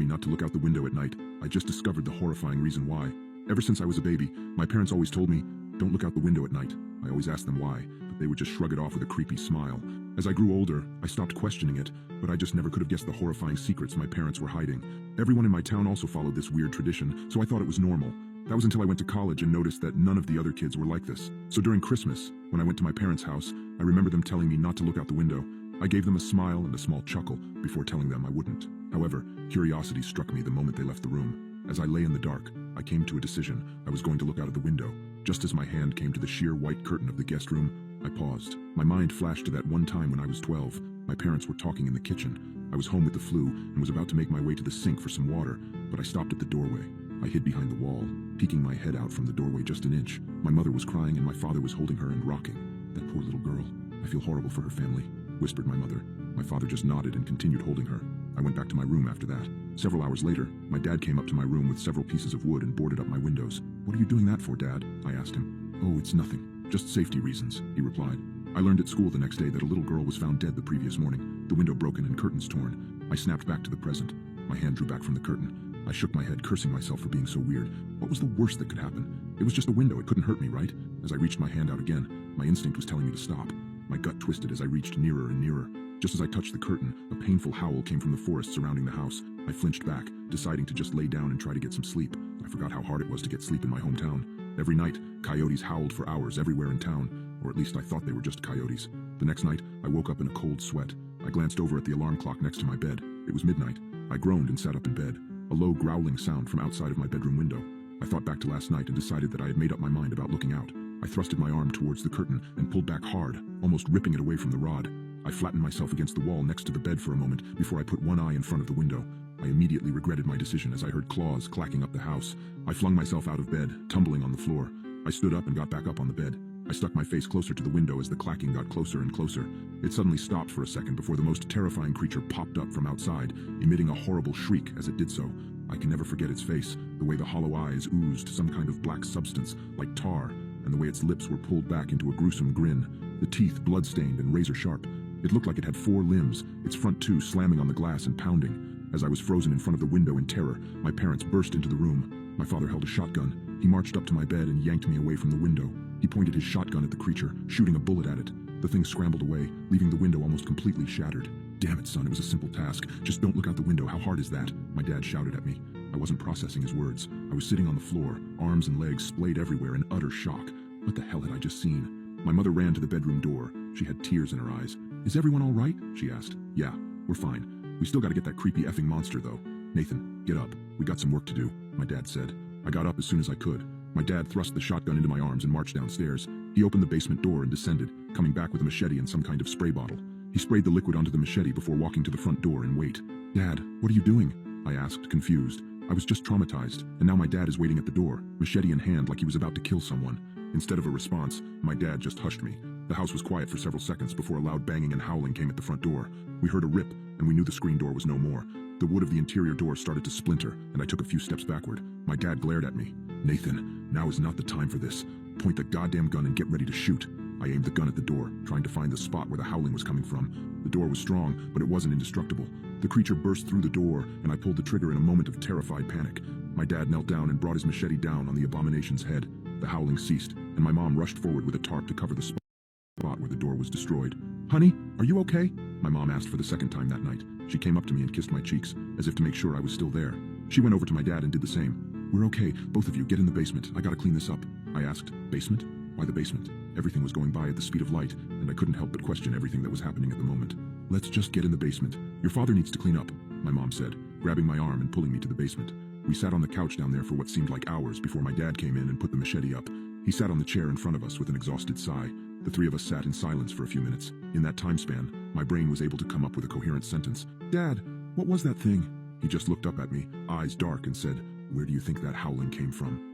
me not to look out the window at night, I just discovered the horrifying reason why. Ever since I was a baby, my parents always told me, don't look out the window at night. I always asked them why, but they would just shrug it off with a creepy smile. As I grew older, I stopped questioning it, but I just never could have guessed the horrifying secrets my parents were hiding. Everyone in my town also followed this weird tradition, so I thought it was normal. That was until I went to college and noticed that none of the other kids were like this. So during Christmas, when I went to my parents' house, I remember them telling me not to look out the window. I gave them a smile and a small chuckle before telling them I wouldn't. However, curiosity struck me the moment they left the room. As I lay in the dark, I came to a decision. I was going to look out of the window. Just as my hand came to the sheer white curtain of the guest room, I paused. My mind flashed to that one time when I was 12. My parents were talking in the kitchen. I was home with the flu and was about to make my way to the sink for some water, but I stopped at the doorway. I hid behind the wall, peeking my head out from the doorway just an inch. My mother was crying and my father was holding her and rocking. That poor little girl. I feel horrible for her family, whispered my mother. My father just nodded and continued holding her. I went back to my room after that. Several hours later, my dad came up to my room with several pieces of wood and boarded up my windows. What are you doing that for, Dad? I asked him. Oh, it's nothing. Just safety reasons, he replied. I learned at school the next day that a little girl was found dead the previous morning, the window broken and curtains torn. I snapped back to the present. My hand drew back from the curtain. I shook my head, cursing myself for being so weird. What was the worst that could happen? It was just a window, it couldn't hurt me, right? As I reached my hand out again, my instinct was telling me to stop. My gut twisted as I reached nearer and nearer. Just as I touched the curtain, a painful howl came from the forest surrounding the house. I flinched back, deciding to just lay down and try to get some sleep. I forgot how hard it was to get sleep in my hometown. Every night, coyotes howled for hours everywhere in town, or at least I thought they were just coyotes. The next night, I woke up in a cold sweat. I glanced over at the alarm clock next to my bed. It was midnight. I groaned and sat up in bed. A low growling sound from outside of my bedroom window. I thought back to last night and decided that I had made up my mind about looking out. I thrusted my arm towards the curtain and pulled back hard, almost ripping it away from the rod. I flattened myself against the wall next to the bed for a moment before I put one eye in front of the window. I immediately regretted my decision as I heard claws clacking up the house. I flung myself out of bed, tumbling on the floor. I stood up and got back up on the bed. I stuck my face closer to the window as the clacking got closer and closer. It suddenly stopped for a second before the most terrifying creature popped up from outside, emitting a horrible shriek as it did so. I can never forget its face, the way the hollow eyes oozed some kind of black substance, like tar, and the way its lips were pulled back into a gruesome grin, the teeth blood-stained and razor-sharp. It looked like it had 4 limbs, its front 2 slamming on the glass and pounding. As I was frozen in front of the window in terror, my parents burst into the room. My father held a shotgun. He marched up to my bed and yanked me away from the window. He pointed his shotgun at the creature, shooting a bullet at it. The thing scrambled away, leaving the window almost completely shattered. Damn it, son, it was a simple task. Just don't look out the window. How hard is that? My dad shouted at me. I wasn't processing his words. I was sitting on the floor, arms and legs splayed everywhere in utter shock. What the hell had I just seen? My mother ran to the bedroom door. She had tears in her eyes. Is everyone all right? She asked. Yeah, we're fine. We still gotta get that creepy effing monster, though. Nathan, get up. We got some work to do, my dad said. I got up as soon as I could. My dad thrust the shotgun into my arms and marched downstairs. He opened the basement door and descended, coming back with a machete and some kind of spray bottle. He sprayed the liquid onto the machete before walking to the front door and wait. Dad, what are you doing? I asked, confused. I was just traumatized, and now my dad is waiting at the door, machete in hand like he was about to kill someone. Instead of a response, my dad just hushed me. The house was quiet for several seconds before a loud banging and howling came at the front door. We heard a rip, and we knew the screen door was no more. The wood of the interior door started to splinter, and I took a few steps backward. My dad glared at me. Nathan, now is not the time for this. Point the goddamn gun and get ready to shoot. I aimed the gun at the door, trying to find the spot where the howling was coming from. The door was strong, but it wasn't indestructible. The creature burst through the door, and I pulled the trigger in a moment of terrified panic. My dad knelt down and brought his machete down on the abomination's head. The howling ceased, and my mom rushed forward with a tarp to cover the spot where the door was destroyed. Honey, are you okay? My mom asked for the second time that night. She came up to me and kissed my cheeks, as if to make sure I was still there. She went over to my dad and did the same. We're okay, both of you, get in the basement. I gotta clean this up. I asked, basement? Why the basement? Everything was going by at the speed of light, and I couldn't help but question everything that was happening at the moment. Let's just get in the basement. Your father needs to clean up, my mom said, grabbing my arm and pulling me to the basement. We sat on the couch down there for what seemed like hours before my dad came in and put the machete up. He sat on the chair in front of us with an exhausted sigh. The three of us sat in silence for a few minutes. In that time span, my brain was able to come up with a coherent sentence. Dad, what was that thing? He just looked up at me, eyes dark, and said, Where do you think that howling came from?